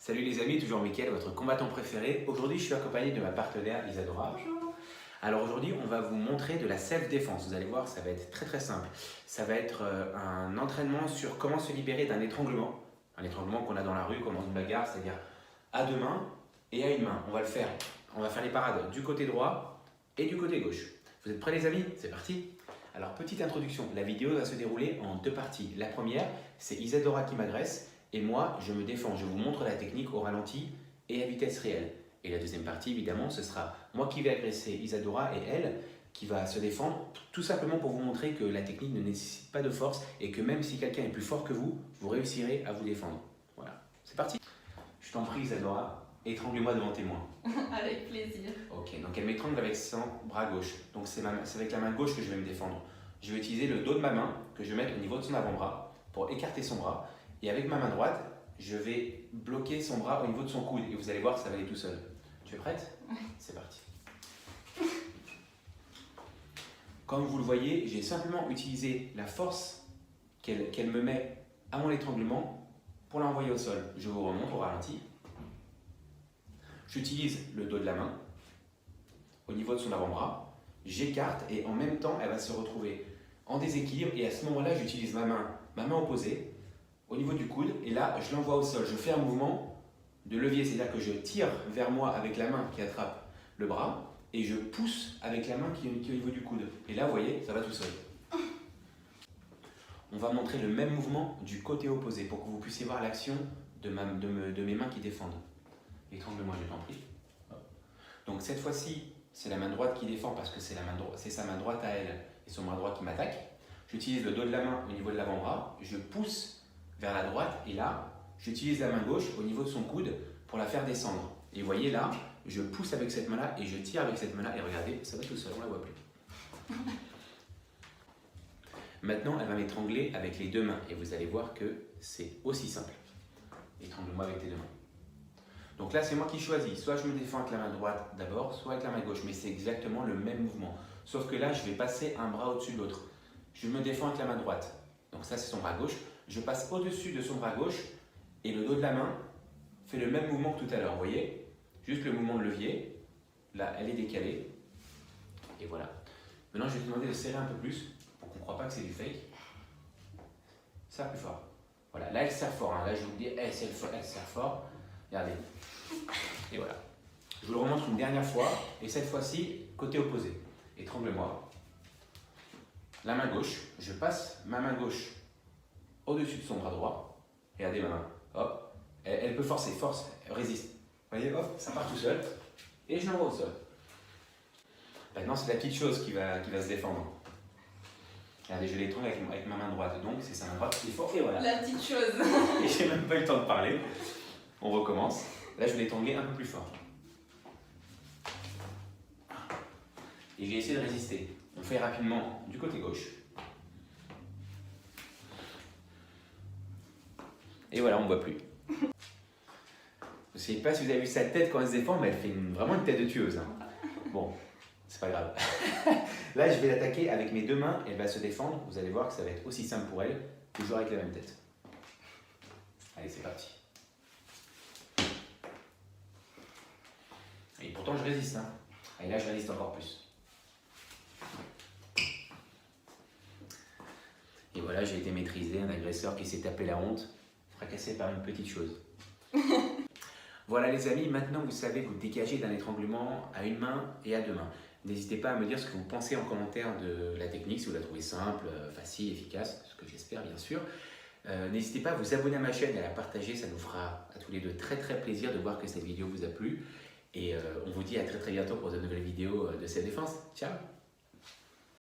Salut les amis, toujours Mickaël, votre combattant préféré. Aujourd'hui, je suis accompagné de ma partenaire Isadora. Bonjour. Alors aujourd'hui, on va vous montrer de la self-défense. Vous allez voir, ça va être très simple. Ça va être un entraînement sur comment se libérer d'un étranglement. Un étranglement qu'on a dans la rue, comme dans une bagarre, c'est-à-dire à deux mains et à une main. On va le faire. On va faire les parades du côté droit et du côté gauche. Vous êtes prêts les amis? C'est parti! Alors petite introduction, la vidéo va se dérouler en deux parties. La première, c'est Isadora qui m'agresse. Et moi, je me défends, je vous montre la technique au ralenti et à vitesse réelle. Et la deuxième partie, évidemment, ce sera moi qui vais agresser Isadora et elle qui va se défendre, tout simplement pour vous montrer que la technique ne nécessite pas de force et que même si quelqu'un est plus fort que vous, vous réussirez à vous défendre. Voilà, c'est parti. Je t'en prie Isadora, étrangle-moi devant témoin. Avec plaisir. Ok, donc elle m'étrangle avec son bras gauche. Donc c'est avec la main gauche que je vais me défendre. Je vais utiliser le dos de ma main que je vais mettre au niveau de son avant-bras pour écarter son bras. Et avec ma main droite, je vais bloquer son bras au niveau de son coude. Et vous allez voir, ça va aller tout seul. Tu es prête? C'est parti. Comme vous le voyez, j'ai simplement utilisé la force qu'elle me met à mon étranglement pour l'envoyer au sol. Je vous remonte au ralenti. J'utilise le dos de la main au niveau de son avant-bras. J'écarte et en même temps, elle va se retrouver en déséquilibre. Et à ce moment-là, j'utilise ma main opposée au niveau du coude, et là, je l'envoie au sol. Je fais un mouvement de levier, c'est-à-dire que je tire vers moi avec la main qui attrape le bras, et je pousse avec la main qui est au niveau du coude. Et là, vous voyez, ça va tout seul. On va montrer le même mouvement du côté opposé, pour que vous puissiez voir l'action de mes mains qui défendent. Étrangle-moi, je t'en prie. Donc cette fois-ci, c'est la main droite qui défend, parce que c'est sa main droite à elle, et son bras droit qui m'attaque. J'utilise le dos de la main au niveau de l'avant-bras, je pousse vers la droite, et là, j'utilise la main gauche au niveau de son coude pour la faire descendre. Et vous voyez là, je pousse avec cette main-là et je tire avec cette main-là, et regardez, ça va tout seul, on ne la voit plus. Maintenant, elle va m'étrangler avec les deux mains, et vous allez voir que c'est aussi simple. Étrangle-moi avec tes deux mains. Donc là, c'est moi qui choisis. Soit je me défends avec la main droite d'abord, soit avec la main gauche, mais c'est exactement le même mouvement. Sauf que là, je vais passer un bras au-dessus de l'autre. Je me défends avec la main droite. Donc ça, c'est son bras gauche. Je passe au-dessus de son bras gauche et le dos de la main fait le même mouvement que tout à l'heure. Vous voyez? Juste le mouvement de levier. Là, elle est décalée. Et voilà. Maintenant, je vais te demander de serrer un peu plus pour qu'on ne croit pas que c'est du fake. Serre plus fort. Voilà. Là, elle serre fort. Hein. Là, je vous le dis, elle serre fort. Regardez. Et voilà. Je vous le remontre une dernière fois. Et cette fois-ci, côté opposé. Étrangle-moi. La main gauche. Je passe ma main gauche au-dessus de son bras droit. Regardez ma main. Hop. Elle peut forcer. Force. Résiste. Vous voyez, hop, ça part tout seul. Et je l'envoie au sol. Maintenant, c'est la petite chose qui va se défendre. Regardez, je l'étrangle avec ma main droite. Donc, c'est sa main droite qui est forte. Et voilà. La petite chose. Et j'ai même pas eu le temps de parler. On recommence. Là, je vais l'étrangler un peu plus fort. Et j'ai essayé de résister. On fait rapidement du côté gauche. Et voilà, on ne voit plus. Je ne sais pas si vous avez vu sa tête quand elle se défend, mais elle fait vraiment une tête de tueuse. Hein. Bon, c'est pas grave. Là, je vais l'attaquer avec mes deux mains. Elle va se défendre. Vous allez voir que ça va être aussi simple pour elle, toujours avec la même tête. Allez, c'est parti. Et pourtant, je résiste. Hein. Et là, je résiste encore plus. Et voilà, j'ai été maîtrisé, un agresseur qui s'est tapé la honte, fracassé par une petite chose. Voilà les amis, maintenant vous savez vous dégager d'un étranglement à une main et à deux mains. N'hésitez pas à me dire ce que vous pensez en commentaire de la technique, si vous la trouvez simple, facile, efficace, ce que j'espère bien sûr. N'hésitez pas à vous abonner à ma chaîne et à la partager, ça nous fera à tous les deux très plaisir de voir que cette vidéo vous a plu. Et on vous dit à très bientôt pour de nouvelles vidéos de self-défense. Ciao!